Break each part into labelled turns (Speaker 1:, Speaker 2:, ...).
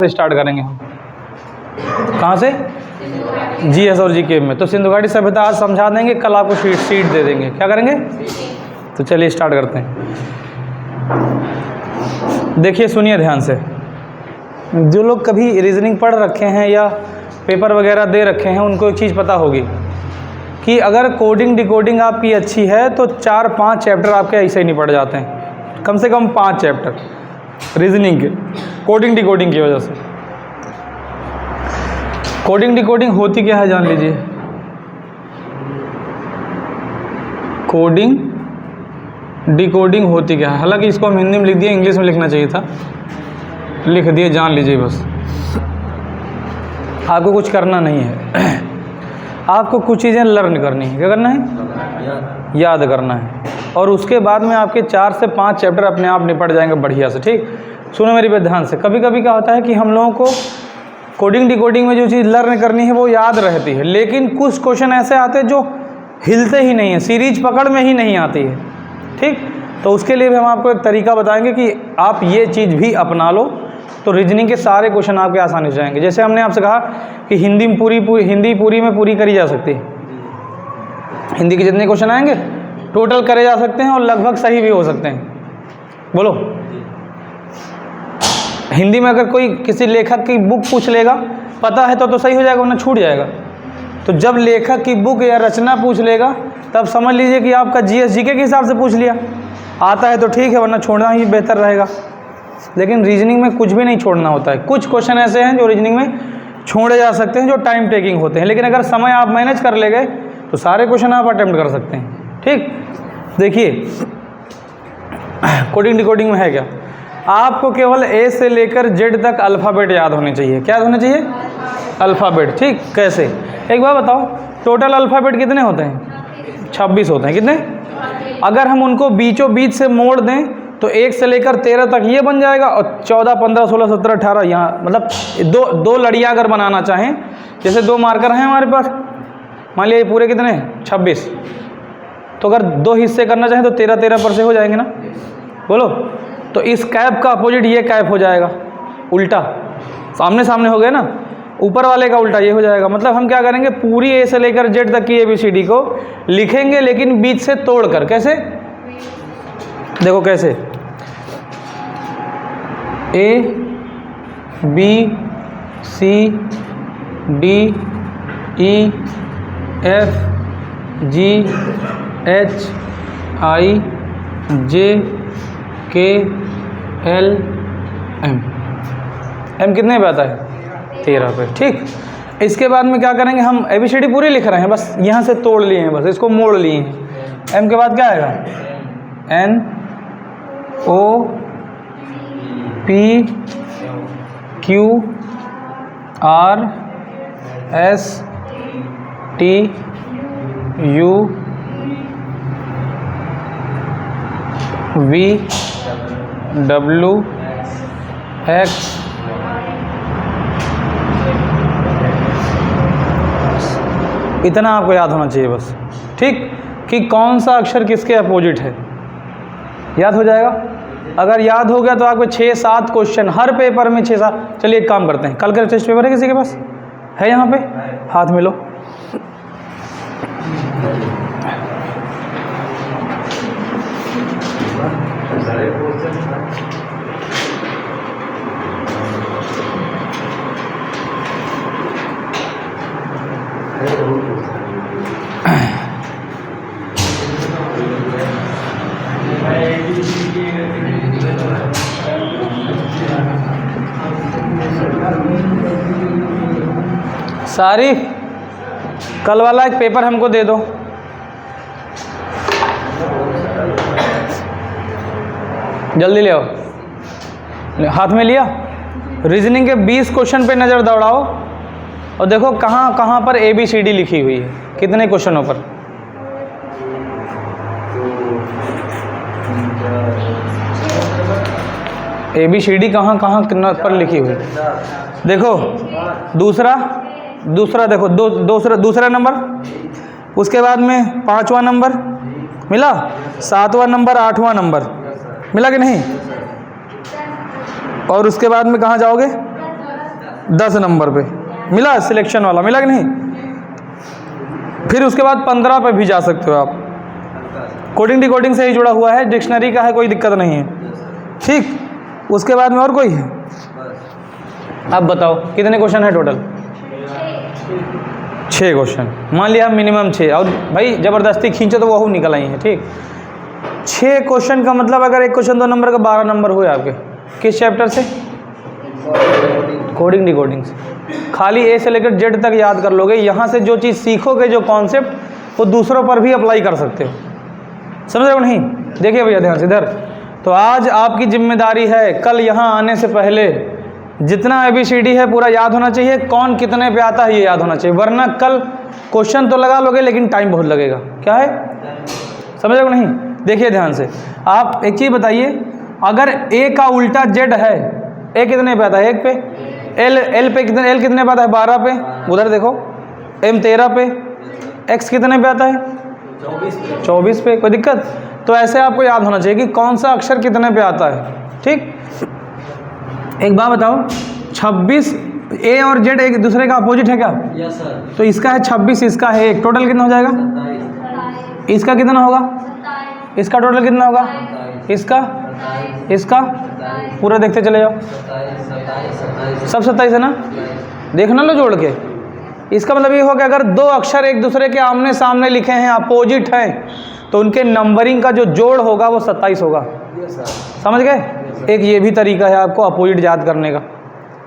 Speaker 1: से स्टार्ट करेंगे हम। कहाँ से? जीएस और जीके में। तो सिंधु घाटी सभ्यता आज समझा देंगे, कल आपको सीट दे देंगे। क्या करेंगे? तो चलिए स्टार्ट करते हैं। देखिए, सुनिए ध्यान से। जो लोग कभी रीजनिंग पढ़ रखे हैं या पेपर वगैरह दे रखे हैं, उनको एक चीज़ पता होगी कि अगर कोडिंग डिकोडिंग आपकी अच्छी है तो 4-5 चैप्टर आपके ऐसे ही नहीं पढ़ जाते हैं। कम से कम 5 चैप्टर रीजनिंग के कोडिंग डिकोडिंग की वजह से। कोडिंग डिकोडिंग होती क्या है जान लीजिए। कोडिंग डिकोडिंग होती क्या है? हालांकि इसको हम हिंदी में लिख दिए, इंग्लिश में लिखना चाहिए था, लिख दिए, जान लीजिए बस। आपको कुछ करना नहीं है आपको कुछ चीज़ें लर्न करनी है। क्या करना है? याद करना है। और उसके बाद में आपके 4 से 5 चैप्टर अपने आप निपट जाएंगे बढ़िया से। ठीक, सुनो मेरी बात ध्यान से। कभी कभी क्या होता है कि हम लोगों को कोडिंग डिकोडिंग में जो चीज़ लर्न करनी है वो याद रहती है, लेकिन कुछ क्वेश्चन ऐसे आते हैं जो हिलते ही नहीं है, सीरीज पकड़ में ही नहीं आती है। ठीक, तो उसके लिए भी हम आपको एक तरीका बताएंगे कि आप ये चीज़ भी अपना लो तो रीजनिंग के सारे क्वेश्चन आपके आसानी से जाएंगे। जैसे हमने आपसे कहा कि हिंदी में हिंदी पूरी में पूरी करी जा सकती है। हिंदी के जितने क्वेश्चन आएंगे टोटल करे जा सकते हैं और लगभग सही भी हो सकते हैं। बोलो, हिंदी में अगर कोई किसी लेखक की बुक पूछ लेगा, पता है तो सही हो जाएगा, वरना छूट जाएगा। तो जब लेखक की बुक या रचना पूछ लेगा तब समझ लीजिए कि आपका जीएस जीके के हिसाब से पूछ लिया। आता है तो ठीक है, वरना छोड़ना ही बेहतर रहेगा। लेकिन रीजनिंग में कुछ भी नहीं छोड़ना होता है। कुछ क्वेश्चन ऐसे हैं जो रीजनिंग में छोड़े जा सकते हैं, जो टाइम टेकिंग होते हैं, लेकिन अगर समय आप मैनेज कर ले गए तो सारे क्वेश्चन आप अटेम्प्ट कर सकते हैं। ठीक, देखिए कोडिंग डिकोडिंग में है क्या, आपको केवल ए से लेकर जेड तक अल्फ़ाबेट याद होने चाहिए। क्या होने चाहिए? अल्फ़ाबेट। ठीक, कैसे? एक बार बताओ, टोटल अल्फ़ाबेट कितने होते हैं? 26 होते हैं। कितने? अगर हम उनको बीचों बीच से मोड़ दें तो 1 से लेकर 13 तक ये बन जाएगा, और 14, 15, 16, 17, 18 यहाँ, मतलब दो लड़ियाँ अगर बनाना चाहें, जैसे 2 मार्कर हैं हमारे पास, मान लिया ये पूरे कितने हैं? 26। तो अगर 2 हिस्से करना चाहें तो 13-13 पर से हो जाएंगे ना। बोलो, तो इस कैप का अपोजिट ये कैप हो जाएगा, उल्टा, सामने सामने हो गए ना, ऊपर वाले का उल्टा ये हो जाएगा। मतलब हम क्या करेंगे, पूरी ए से लेकर जेड तक की ABCD को लिखेंगे, लेकिन बीच से तोड़कर। कैसे? देखो कैसे, A B C D E F G H I J K L M। M कितने पे आता है? 13 पे। ठीक, इसके बाद में क्या करेंगे, हम ABCD पूरी लिख रहे हैं, बस यहाँ से तोड़ लिए हैं, बस इसको मोड़ लिए हैं। M के बाद क्या आएगा? N O P Q R S T U V W X इतना आपको याद होना चाहिए बस। ठीक, कि कौन सा अक्षर किसके अपोजिट है, याद हो जाएगा। अगर याद हो गया तो आपके 6-7 क्वेश्चन हर पेपर में 6-7। चलिए एक काम करते हैं, कल का टेस्ट पेपर है किसी के पास? है यहाँ पे? हाथ मिलो। सारिफ, कल वाला एक पेपर हमको दे दो। जल्दी ले आओ। हाथ में लिया? रीजनिंग के 20 क्वेश्चन पे नज़र दौड़ाओ और देखो कहाँ कहाँ पर ABCD लिखी हुई है, कितने क्वेश्चनों पर। ABCD कहाँ कहाँ पर लिखी हुई। देखो दूसरा देखो, दूसरा नंबर, उसके बाद में 5वां नंबर मिला, 7वां नंबर, 8वां नंबर मिला कि नहीं? और उसके बाद में कहाँ जाओगे? 10 नंबर पे मिला, सिलेक्शन वाला मिला कि नहीं। फिर उसके बाद 15 पे भी जा सकते हो आप, कोडिंग डिकोडिंग से ही जुड़ा हुआ है, डिक्शनरी का है, कोई दिक्कत नहीं है, ठीक। उसके बाद में और कोई है? अब बताओ कितने क्वेश्चन है टोटल? 6 क्वेश्चन। मान लिया मिनिमम 6, और भाई ज़बरदस्ती खींचो तो वो निकल आई है, ठीक। 6 क्वेश्चन का मतलब अगर एक क्वेश्चन 2 नंबर का 12 नंबर हुए आपके। किस चैप्टर से? कोडिंग डिकोडिंग से। खाली ए से लेकर जेड तक याद कर लोगे। यहाँ से जो चीज़ सीखोगे, जो कॉन्सेप्ट, वो दूसरों पर भी अप्लाई कर सकते हो। समझ रहे हो नहीं? देखिए भैया ध्यान से इधर। तो आज आपकी जिम्मेदारी है, कल यहाँ आने से पहले जितना ABCD है पूरा याद होना चाहिए। कौन कितने पे आता है ये याद होना चाहिए, वरना कल क्वेश्चन तो लगा लोगे लेकिन टाइम बहुत लगेगा। क्या है, समझ रहे हो नहीं? देखिए ध्यान से, आप एक चीज़ बताइए, अगर A का उल्टा Z है, A कितने पे आता है? 1 पे। L पे कितने, L कितने पे आता है? 12 पे। उधर देखो M 13 पे। X कितने पे आता है? 24 पे। कोई दिक्कत? तो ऐसे आपको याद होना चाहिए कि कौन सा अक्षर कितने पे आता है, ठीक। एक बात बताओ, 26 A और Z एक दूसरे का अपोजिट है क्या? Yes sir. तो इसका है 26, इसका है 1, टोटल कितना हो जाएगा? 27। इसका कितना होगा? 27। इसका टोटल कितना होगा? 27। इसका पूरा देखते चले जाओ। 27 सब 27 है ना? देखना लो जोड़ के। इसका मतलब ये हो कि अगर 2 अक्षर एक दूसरे के आमने सामने लिखे हैं, अपोजिट हैं, तो उनके नंबरिंग का जो जोड़ होगा वो 27 होगा। समझ गए? एक ये भी तरीका है आपको अपोजिट याद करने का।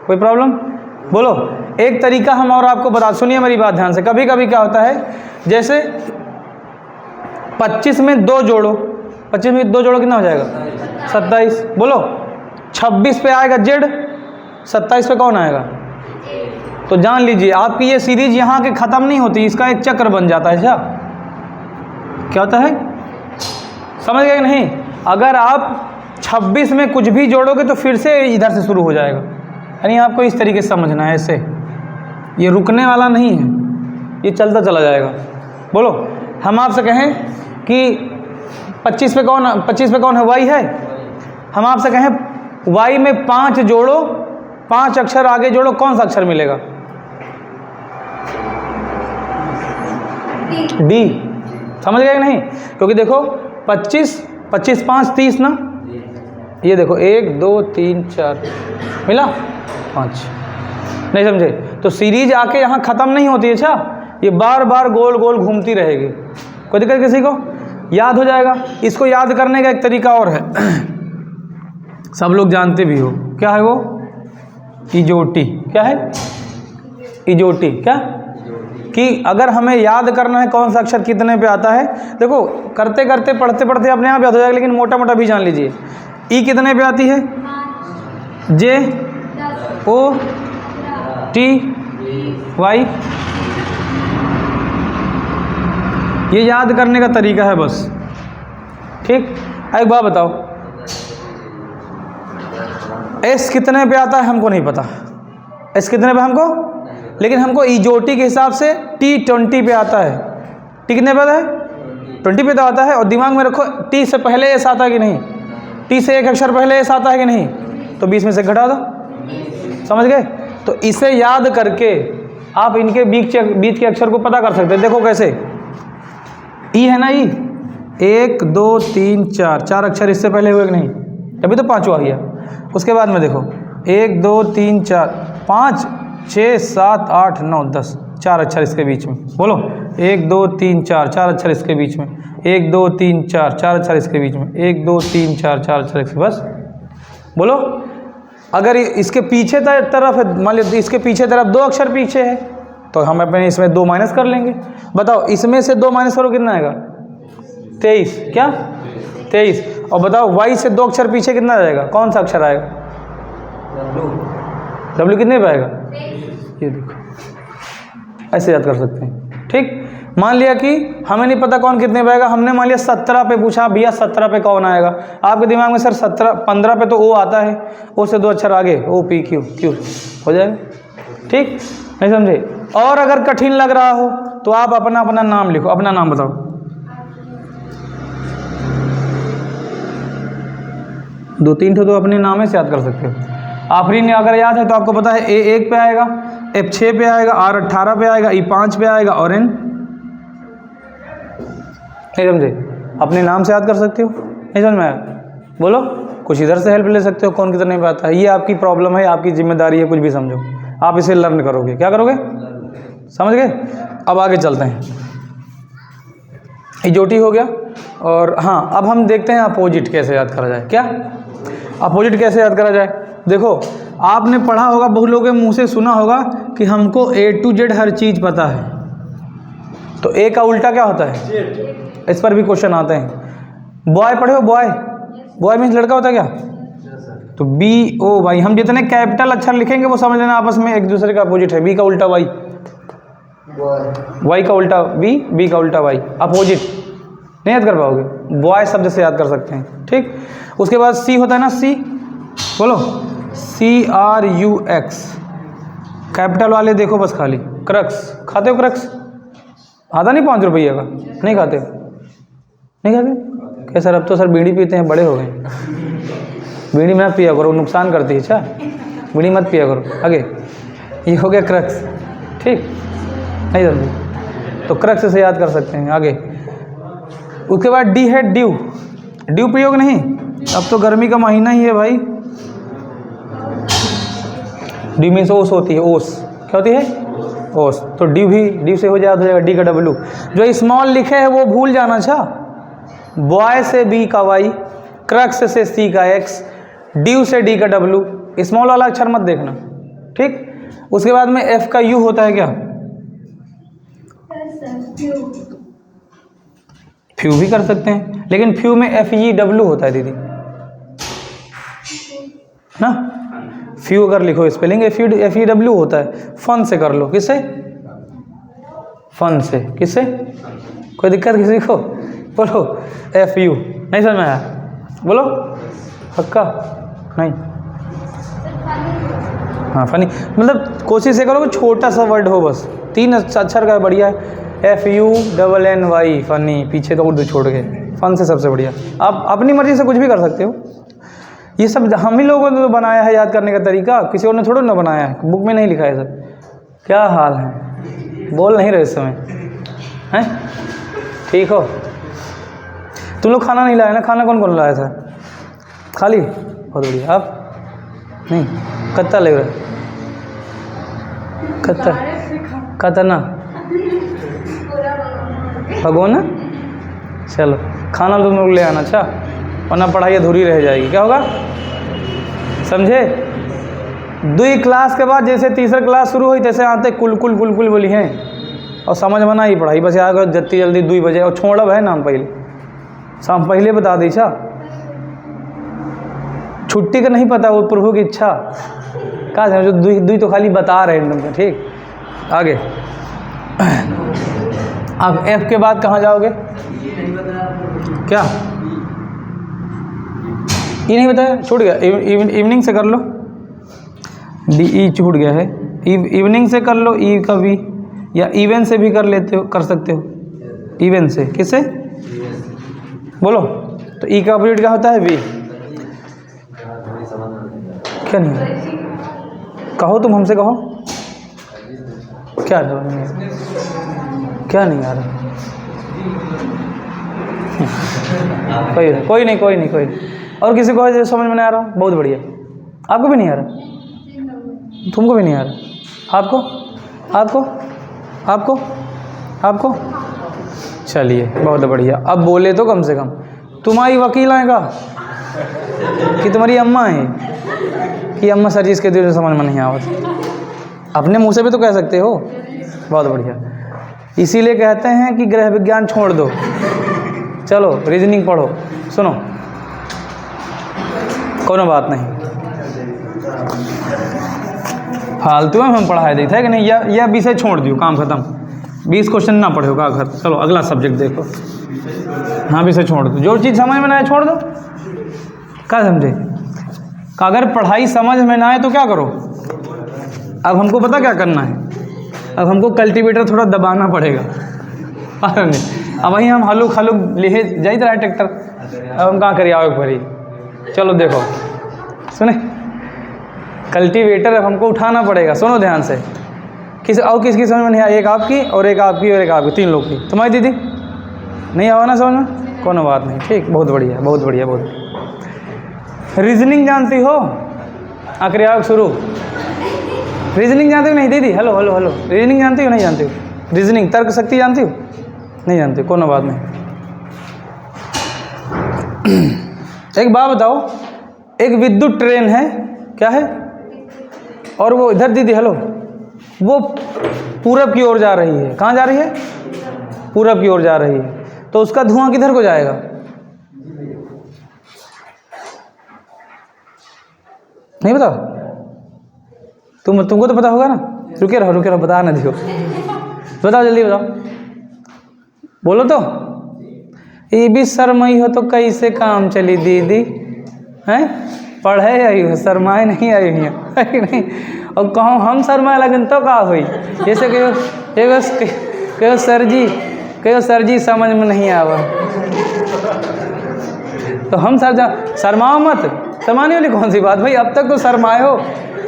Speaker 1: कोई प्रॉब्लम? बोलो। एक तरीका हम और आपको बता, सुनिए मेरी बात ध्यान से। कभी कभी क्या होता है, जैसे 25 में 2 जोड़ो, 25 में 2 जोड़ो कितना हो जाएगा? 27। बोलो। 26 पे आएगा Z, 27 पे कौन आएगा? तो जान लीजिए आपकी ये सीरीज यहाँ के ख़त्म नहीं होती, इसका एक चक्र बन जाता है। क्या होता है, समझ गए कि नहीं? अगर आप 26 में कुछ भी जोड़ोगे तो फिर से इधर से शुरू हो जाएगा। यानी आपको इस तरीके से समझना है, ऐसे। ये रुकने वाला नहीं है, ये चलता चला जाएगा। बोलो। हम आपसे कहें कि 25 पे कौन है? Y है। हम आपसे कहें Y में 5 जोड़ो, 5 अक्षर आगे जोड़ो, कौन सा अक्षर मिलेगा? D। समझ गए कि नहीं? क्योंकि देखो 25 5 30 ना, ये देखो 1 2 3 4 मिला 5। नहीं समझे? तो सीरीज आके यहाँ ख़त्म नहीं होती है। अच्छा, ये बार बार गोल गोल घूमती रहेगी। कोई दिक्कत किसी को? याद हो जाएगा। इसको याद करने का एक तरीका और है, सब लोग जानते भी हो। क्या है वो? इजोटी। क्या है? इजोटी। क्या? कि अगर हमें याद करना है कौन सा अक्षर कितने पे आता है, देखो करते करते पढ़ते पढ़ते अपने आप याद हो जाएगा, लेकिन मोटा मोटा भी जान लीजिए। ई कितने पे आती है? J O T Y। ये याद करने का तरीका है बस, ठीक। एक बात बताओ, S कितने पे आता है? हमको नहीं पता S कितने पे हमको, लेकिन हमको इजोटी के हिसाब से T 20 पे आता है। T कितने पे आता है? 20 पे तो आता है। और दिमाग में रखो, T से पहले S आता है कि नहीं? T से एक अक्षर पहले S आता है कि नहीं? तो 20 में से घटा दो। समझ गए? तो इसे याद करके आप इनके बीच के अक्षर को पता कर सकते हैं। देखो कैसे, ई है ना, ई 1 2 3 4 4 अक्षर इससे पहले हुए कि नहीं? अभी तो 5वां आ गया। उसके बाद में देखो 1 2 3 4 5 6 7 8 9 10 4 अक्षर इसके बीच में। बोलो 1 2 3 4 4 अक्षर इसके बीच में। 1 2 3 4 4 अक्षर इसके बीच में। 1 2 3 4 4 अक्षर इसके, बस। बोलो। अगर इसके पीछे तरफ है, मान लीजिए इसके पीछे तरफ 2 अक्षर पीछे है, तो हम अपने इसमें 2 माइनस कर लेंगे। बताओ इसमें से 2 माइनस करो कितना आएगा? 23। क्या? 23। और बताओ Y से 2 अक्षर पीछे कितना आ जाएगा? कौन सा अक्षर आएगा? W कितने पे आएगा? ये देखो, ऐसे याद कर सकते हैं, ठीक। मान लिया कि हमें नहीं पता कौन कितने पे आएगा, हमने मान लिया 17 पे पूछा, भैया 17 पे कौन आएगा? आपके दिमाग में सर 15 पे तो O आता है, O से 2 अक्षर आगे O P Q Q हो जाएगा, ठीक। नहीं समझे? और अगर कठिन लग रहा हो तो आप अपना अपना नाम लिखो। अपना नाम बताओ। दो तीन ठो तो अपने नाम से याद कर सकते हो। आफरीन अगर याद है तो आपको पता है A1 पे आएगा, F6 पे आएगा, R18 पे आएगा, E5 पे आएगा और N नहीं समझे? अपने नाम से याद कर सकते हो, नहीं समझ में आया? बोलो, कुछ इधर से हेल्प ले सकते हो, कौन किधर नहीं पाता है, ये आपकी प्रॉब्लम है, आपकी जिम्मेदारी है, कुछ भी समझो, आप इसे लर्न करोगे। क्या करोगे? समझ गए? अब आगे चलते हैं। इजोटी हो गया। और हाँ, अब हम देखते हैं अपोजिट कैसे याद करा जाए। क्या अपोजिट कैसे याद करा जाए? देखो, आपने पढ़ा होगा, बहुत लोगों के मुंह से सुना होगा कि हमको A to Z हर चीज़ पता है, तो A का उल्टा क्या होता है? इस पर भी क्वेश्चन आते हैं। बॉय पढ़े हो? बॉय, बॉय मीन्स लड़का होता है क्या? तो BOY, हम जितने कैपिटल अक्षर लिखेंगे वो समझ लेना आपस में एक दूसरे का अपोजिट है। B का उल्टा Y, Y का उल्टा B का उल्टा Y, अपोजिट नहीं याद कर पाओगे। बॉय शब्द से याद कर सकते हैं, ठीक। उसके बाद C होता है ना, C बोलो, CRUX, कैपिटल वाले देखो बस खाली। क्रक्स, खाते हो क्रक्स? आता नहीं 5 रुपये का? नहीं खाते? नहीं खाते? क्या सर, अब तो सर बीड़ी पीते हैं, बड़े हो गए। बीड़ी मत पिया करो, नुकसान करती है। अच्छा, बीड़ी मत पिया करो। आगे ये हो गया क्रक्स, ठीक, नहीं समझे तो क्रक्स से याद कर सकते हैं। आगे उसके बाद D है ड्यू। ड्यू पियोगे नहीं? अब तो गर्मी का महीना ही है भाई। ड्यू मीन्स ओस होती है, ओस क्या होती है? ओस। तो ड्यू भी ड्यू से हो जाएगा, D का W। जो स्मॉल लिखे है वो भूल जाना। अच्छा, बॉय से B का Y, क्रक्स से C का X, ड्यू से D का W, स्मॉल वाला अक्षर मत देखना, ठीक। उसके बाद में F का U होता है क्या? फ्यू भी कर सकते हैं, लेकिन फ्यू में FEW होता है दीदी, ना। फ्यू अगर लिखो स्पेलिंग FEW होता है। फन से कर लो। किससे? फन से। किससे? कोई दिक्कत किसी को? बोलो FU। नहीं समझ में आया? बोलो पक्का नहीं? हाँ, फनी मतलब कोशिश ये करो कि छोटा सा वर्ड हो, बस 3 अक्षर का, बढ़िया है। FUNNY, फनी, पीछे तो उर्दू छोड़ गए। फन से सबसे बढ़िया। आप अपनी मर्जी से कुछ भी कर सकते हो। ये सब हम ही लोगों ने तो बनाया है याद करने का तरीका, किसी और ने थोड़ा ना बनाया है, बुक में नहीं लिखा है सब। क्या हाल है, बोल नहीं रहे इस समय हैं? ठीक हो? तुम लोग खाना नहीं लाए ना? खाना कौन कौन लाया था? खाली? बहुत बढ़िया। आप नहीं? कत्ता ले रहा, कत्ता कतना भगोना। चलो खाना तुम लोग ले आना, अच्छा, वरना पढ़ाई अधूरी रह जाएगी। क्या होगा, समझे? 2 क्लास के बाद जैसे तीसरा क्लास शुरू हुई तैसे आते कुल बोली हैं, और समझ में ना ही पढ़ाई, बस आगे जल्दी जल्दी 2 बजे। और छोड़ब है नाम पहले, शाम पहले बता दी। अच्छा, छुट्टी का नहीं पता, वो प्रभु की इच्छा का जो 2 तो खाली बता रहे हैं तुमको, ठीक। आगे अब F के बाद कहाँ जाओगे? क्या ये नहीं बताया? छूट गया? इवनिंग से कर लो। DE छूट गया है। इवनिंग से कर लो, E का V, या इवन से भी कर लेते हो, कर सकते हो। इवन से किससे? बोलो। तो E का अपोजिट क्या होता है? V। क्या नहीं कहो, तुम हमसे कहो। क्या क्या नहीं आ रहा? कोई नहीं। और किसी को है समझ में नहीं आ रहा? बहुत बढ़िया। आपको भी नहीं आ रहा? तुमको भी नहीं आ रहा? आपको चलिए, बहुत बढ़िया। अब बोले तो कम से कम। तुम्हारी वकील आएगा कि तुम्हारी अम्मा है कि अम्मा सर जी इसके दिल समझ में नहीं आवत? अपने मुंह से भी तो कह सकते हो। बहुत बढ़िया। इसीलिए कहते हैं कि गृह विज्ञान छोड़ दो, चलो रीजनिंग पढ़ो। सुनो, कोनो बात नहीं, फालतू में हम पढ़ाई देते हैं कि नहीं, यह विषय छोड़ दियो, काम खत्म। 20 क्वेश्चन ना पढ़ो का घर। चलो अगला सब्जेक्ट देखो। हाँ, विषय छोड़ दो, जो चीज़ समझ में ना आए छोड़ दो। क्या समझे? अगर पढ़ाई समझ में ना आए तो क्या करो? अब हमको पता क्या करना है, अब हमको कल्टीवेटर थोड़ा दबाना पड़ेगा। अब वहीं हम हलुक ले जाई रहा है ट्रैक्टर, अब हम कहाँ करिए आओ भरी। चलो देखो, सुने कल्टीवेटर अब हमको उठाना पड़ेगा। सुनो ध्यान से, किसकी समझ में नहीं आई? एक आपकी और एक आपकी और एक आपकी, 3 लोग की। तुम्हारी दीदी नहीं आवा ना समझ में? कोनो बात नहीं, ठीक, बहुत बढ़िया बहुत बढ़िया बहुत बढ़िया। रीजनिंग जानती हो? आक्रियाक शुरू। रीजनिंग जानती हो नहीं दीदी? हेलो हेलो हेलो, रीजनिंग जानती हो नहीं जानती हो? रीजनिंग तर्क शक्ति जानती हो? नहीं जानती हो, कोनो बात नहीं। एक बात बताओ, एक विद्युत ट्रेन है, क्या है? और वो इधर दीदी हेलो, वो पूरब की ओर जा रही है। कहाँ जा रही है? पूरब की ओर जा रही है। तो उसका धुआं किधर को जाएगा? नहीं बताओ? तुमको तो पता होगा ना। रुके रहो बता ना दियो, बताओ जल्दी बताओ, बोलो तो। ये भी शर्माई हो तो कैसे काम चली दीदी? हैं पढ़े आई हो, शर्माए नहीं आई हुई है नहीं? और कहूँ हम शर्माए लगन तो का हुई? जैसे कहो सर जी समझ में नहीं आवा, तो हम शर्माओ मत। शर्माने वाली कौन सी बात भाई? अब तक तो शर्माए हो,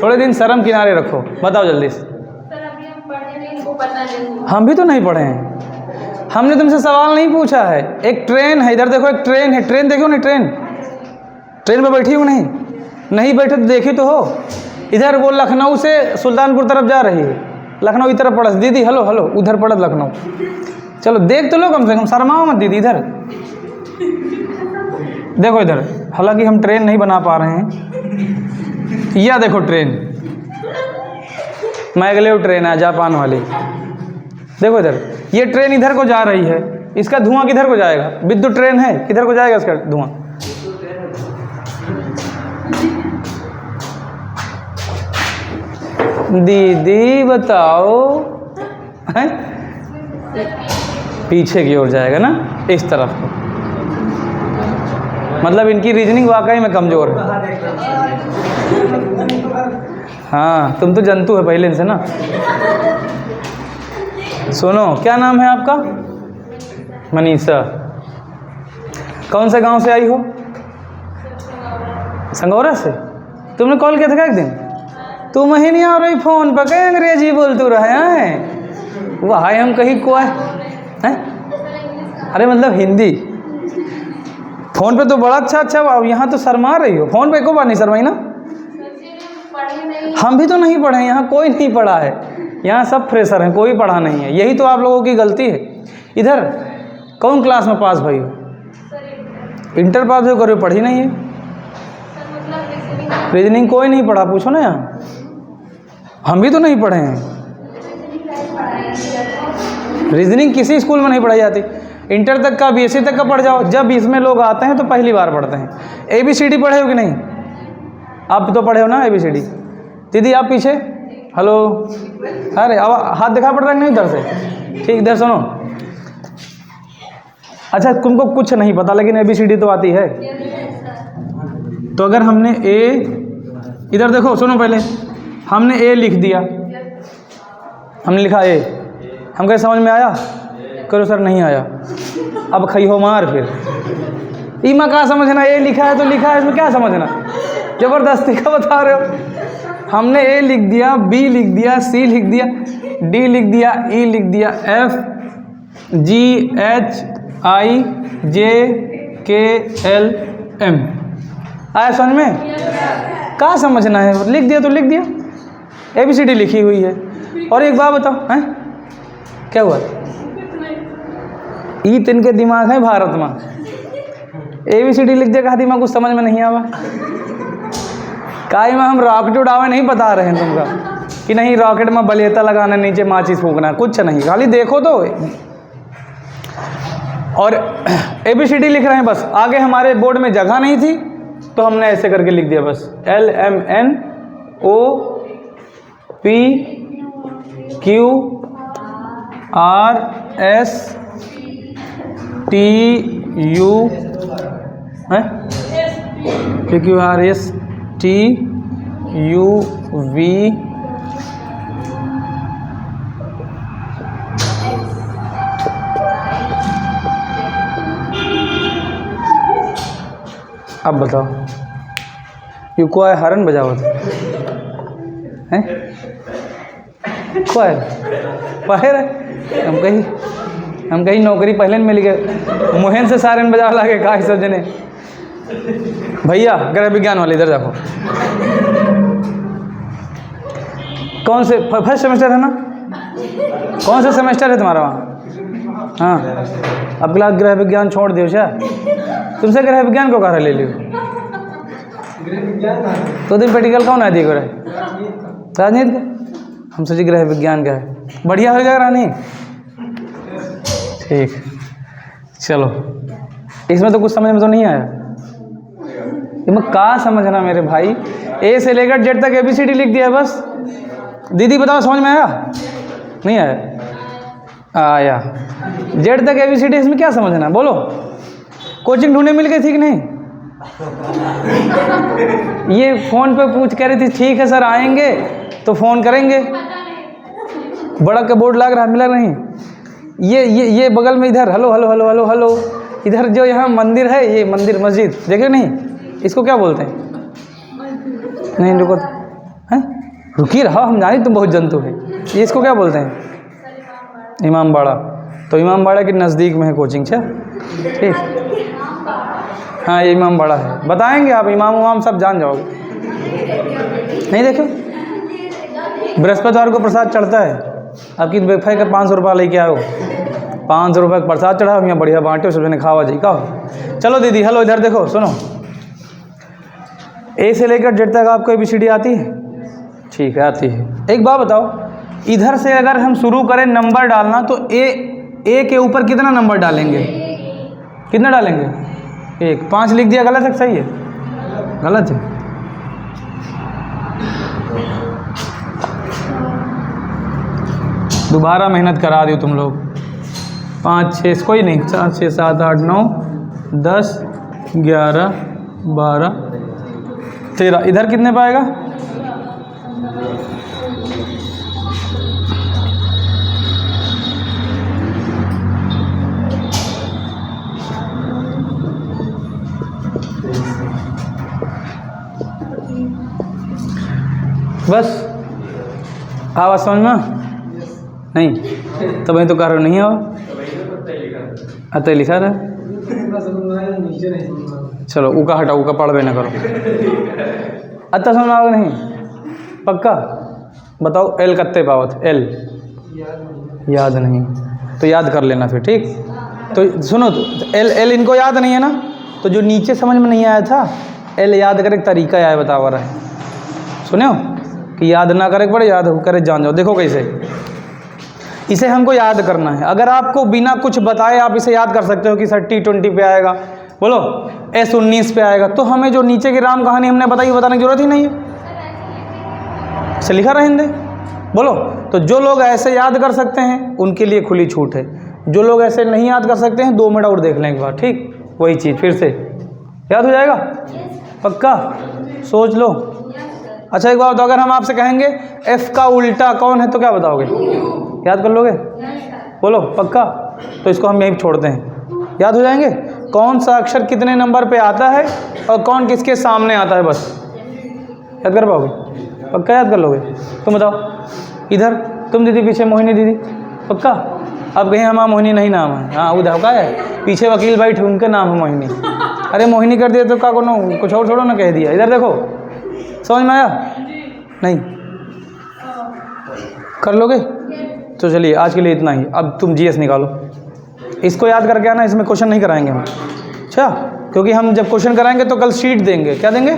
Speaker 1: थोड़े दिन शर्म किनारे रखो। बताओ जल्दी से।
Speaker 2: सर अभी हम पढ़े नहीं, इनको पता नहीं।
Speaker 1: हम भी तो नहीं पढ़े हैं, हमने तुमसे सवाल नहीं पूछा है। एक ट्रेन है, इधर देखो एक ट्रेन है, ट्रेन देखो नहीं? ट्रेन पे बैठी हूँ नहीं बैठे तो देखी तो हो। इधर वो लखनऊ से सुल्तानपुर तरफ जा रही है, लखनऊ की तरफ पड़त दीदी। हेलो हेलो, उधर पड़त लखनऊ। चलो देख तो लो कम से कम, शर्माओ मत दीदी। इधर देखो इधर, हालांकि हम ट्रेन नहीं बना पा रहे हैं। यह देखो ट्रेन, मैगलेव ट्रेन है जापान वाली। देखो इधर, ये ट्रेन इधर को जा रही है, इसका धुआं किधर को जाएगा? विद्युत ट्रेन है, किधर को जाएगा इसका धुआं? दीदी बताओ, हैं? पीछे की ओर जाएगा ना, इस तरफ को। मतलब इनकी रीजनिंग वाकई में कमज़ोर है। हाँ तुम तो जंतु है पहले से ना। सुनो, क्या नाम है आपका? मनीषा। कौन से गांव से आई हो? संगौरा से। तुमने कॉल किया था क्या एक दिन? तुम ही नहीं आ रही फोन पर, कहीं अंग्रेजी बोल तू रहे हैं? वह हम कहीं को है? अरे मतलब हिंदी। फोन पे तो बड़ा अच्छा अब यहाँ तो शर्मा रही हो। फोन पे को बार नहीं शर्माई ना? हम भी तो नहीं पढ़े, यहाँ कोई नहीं पढ़ा है, यहाँ सब फ्रेशर हैं, कोई पढ़ा नहीं है। यही तो आप लोगों की गलती है। इधर कौन क्लास में पास भाई हो? इंटर पास हो, करो पढ़ी नहीं है। रीजनिंग कोई नहीं पढ़ा, पूछो ना यहाँ। हम भी तो नहीं पढ़े हैं। रीजनिंग किसी स्कूल में नहीं पढ़ाई जाती। इंटर तक का, बीएससी तक का पढ़ जाओ। जब इसमें लोग आते हैं तो पहली बार पढ़ते हैं। ABCD पढ़े हो कि नहीं? आप तो पढ़े हो ना ABCD? दीदी आप पीछे, हेलो, अरे अब हाथ दिखा पड़ रहा है नहीं इधर से? ठीक, इधर सुनो। अच्छा तुमको कुछ नहीं पता लेकिन ABCD तो आती है। तो अगर हमने इधर देखो, सुनो पहले, हमने A लिख दिया, हमने लिखा A, हम कहीं समझ में आया? करो सर नहीं आया। अब खई हो मार फिर। इमा क्या समझना? A लिखा है तो लिखा है, इसमें क्या समझना? जबरदस्ती का बता रहे हो। हमने A लिख दिया, B लिख दिया, C लिख दिया, D लिख दिया, E लिख दिया, F G H I J K L M। आया समझ में? क्या समझना है? लिख दिया तो लिख दिया, ABCD लिखी हुई है। और एक बात बताओ, हैं क्या हुआ? ई तिन के दिमाग है भारत में। ABCD लिख दिया, कहा दिमाग कुछ समझ में नहीं आवा। काई में हम रॉकेट उड़ावे नहीं बता रहे हैं तुमका कि नहीं रॉकेट में बलेता लगाना, नीचे माचिस फूकना, कुछ नहीं, खाली देखो तो। और ABCD लिख रहे हैं बस, आगे हमारे बोर्ड में जगह नहीं थी तो हमने ऐसे करके लिख दिया बस, LMN OP Q R S T U है Q R S T U V अब बताओ, यू को हरन बजाओ था। हैं कोई पहर हम कहीं नौकरी पहले में मिल गए मोहन से सारन बाजार लागे का सब जने। भैया गृह विज्ञान वाले इधर देखो, कौन से फर्स्ट सेमेस्टर है ना, कौन सा सेमेस्टर है तुम्हारा वहाँ? हाँ, अब क्लास गृह विज्ञान छोड़ दियो क्या? तुमसे गृह विज्ञान को कहा ले लियो तो दिन प्रैक्टिकल कौन है देखो रहे राजनीति का, हम सोचिए गृह विज्ञान का है, बढ़िया हो जाएगा रानी। ठीक, चलो इसमें तो कुछ समझ में तो नहीं आया, इसमें कहाँ समझना मेरे भाई, ए से लेकर जेड तक ABCD लिख दिया है बस। दीदी बताओ समझ में आया? नहीं आया? आया। जेड तक ABCD, इसमें क्या समझना, बोलो। कोचिंग ढूंढने मिल गई थी कि नहीं? ये फ़ोन पे पूछ कह रही थी ठीक है सर आएंगे तो फ़ोन करेंगे, बड़ा का बोर्ड लग रहा मिला नहीं। ये बगल में इधर hello hello hello hello hello, इधर जो यहाँ मंदिर है ये मंदिर मस्जिद देखे नहीं, इसको क्या बोलते हैं? नहीं रुको, हैं रुकी रहा, हम जानी तुम बहुत जंतु है। ये इसको क्या बोलते हैं? इमामबाड़ा। तो इमामबाड़ा के नज़दीक में है कोचिंग, अच्छा ठीक। हाँ ये इमामबाड़ा है, बताएंगे आप इमाम उमाम सब जान जाओगे। नहीं देखो बृहस्पतिवार को प्रसाद चढ़ता है, आपकी वेबसाइट का 500 रुपया लेके आओ, 500 रुपये का प्रसाद चढ़ा, यहाँ बढ़िया बांटे, सबने खावा जी का। चलो दीदी हेलो इधर देखो सुनो, ए से लेकर जेड तक आपको ABCD आती है? ठीक है आती है। एक बात बताओ, इधर से अगर हम शुरू करें नंबर डालना तो ए के ऊपर कितना नंबर डालेंगे? कितना डालेंगे? 1। 5 लिख दिया, गलत है सही है? गलत है। दोबारा मेहनत करा दी तुम लोग। 5 6 कोई नहीं, 4 6 7 8 9 10 11 12 13, इधर कितने पाएगा? बस आवाज समझ में नहीं? तो मैं तो कह रहा हूँ नहीं हो अतः लिखा रहा। चलो उका हटाओ, उका पढ़वे ना करो। अतः समझ आओगे नहीं? पक्का बताओ एल कत्ते पावत? एल याद नहीं तो याद कर लेना फिर, ठीक। तो सुनो तो एल इनको याद नहीं है ना, तो जो नीचे समझ में नहीं आया था एल याद करे तरीका आया बतावा रहा है, सुने हो कि याद ना करे पड़े, याद करे जान जाओ। देखो कैसे इसे हमको याद करना है। अगर आपको बिना कुछ बताए आप इसे याद कर सकते हो कि सर T20 पे आएगा, बोलो S19 पे आएगा, तो हमें जो नीचे की राम कहानी हमने बताई बताने की जरूरत ही नहीं है, इसे लिखा रहेंगे। बोलो तो जो लोग ऐसे याद कर सकते हैं उनके लिए खुली छूट है, जो लोग ऐसे नहीं याद कर सकते हैं 2 मिनट और देख लें एक बार, ठीक। वही चीज़ फिर से याद हो जाएगा, पक्का सोच लो। अच्छा एक बात बताओ, अगर हम आपसे कहेंगे F का उल्टा कौन है तो क्या बताओगे? याद कर लोगे? बोलो पक्का। तो इसको हम यहीं छोड़ते हैं, याद हो जाएंगे कौन सा अक्षर कितने नंबर पे आता है और कौन किसके सामने आता है, बस याद कर पाओगे? पक्का याद कर लोगे? तुम बताओ इधर, तुम दीदी पीछे मोहिनी दीदी, पक्का? अब कहीं हमारा मोहिनी नहीं नाम है, हाँ उधर का है पीछे वकील बैठे उनके नाम है मोहिनी। अरे मोहिनी कर दिया तो का को कुछ और छोड़ो ना कह दिया। इधर देखो समझ में आया नहीं? कर लोगे? तो चलिए आज के लिए इतना ही। अब तुम GS निकालो, इसको याद करके आना, इसमें क्वेश्चन नहीं कराएंगे हम, अच्छा? क्योंकि हम जब क्वेश्चन कराएंगे तो कल शीट देंगे, क्या देंगे?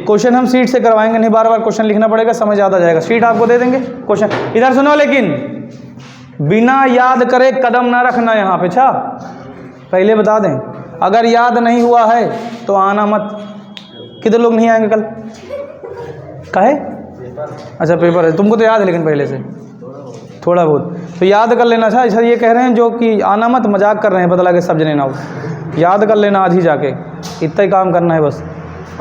Speaker 1: क्वेश्चन हम शीट से करवाएंगे, नहीं बार बार क्वेश्चन लिखना पड़ेगा, समझ याद आ जाएगा। शीट आपको दे देंगे क्वेश्चन। इधर सुनो, लेकिन बिना याद करे कदम ना रखना यहाँ पे, अच्छा? पहले बता दें, अगर याद नहीं हुआ है तो आना मत। कितने लोग नहीं आएंगे कल? काहे? अच्छा पेपर है, तुमको तो याद है लेकिन पहले से थोड़ा बहुत तो याद कर लेना। अच्छा ये कह रहे हैं जो कि आना मत, मजाक कर रहे हैं, पता लगे सब जने ना हो। याद कर लेना आज ही जाके, इतना ही काम करना है बस।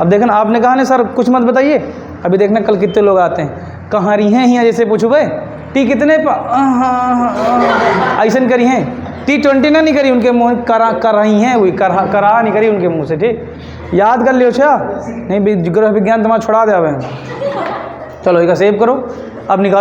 Speaker 1: अब देखना, आपने कहा ना सर कुछ मत बताइए, अभी देखना कल कितने लोग आते हैं। कहाँ रही हैं यहाँ, जैसे पूछो भाई टी कितने ऐसा करी हैं, T20 ना नहीं करी उनके मुँह, कर रही हैं वही करा नहीं करी उनके मुँह से, ठीक। याद कर लियो, अच्छा नहीं गृह विज्ञान तुम्हारा छोड़ा दे। चलो एक सेव करो, अब निकालो।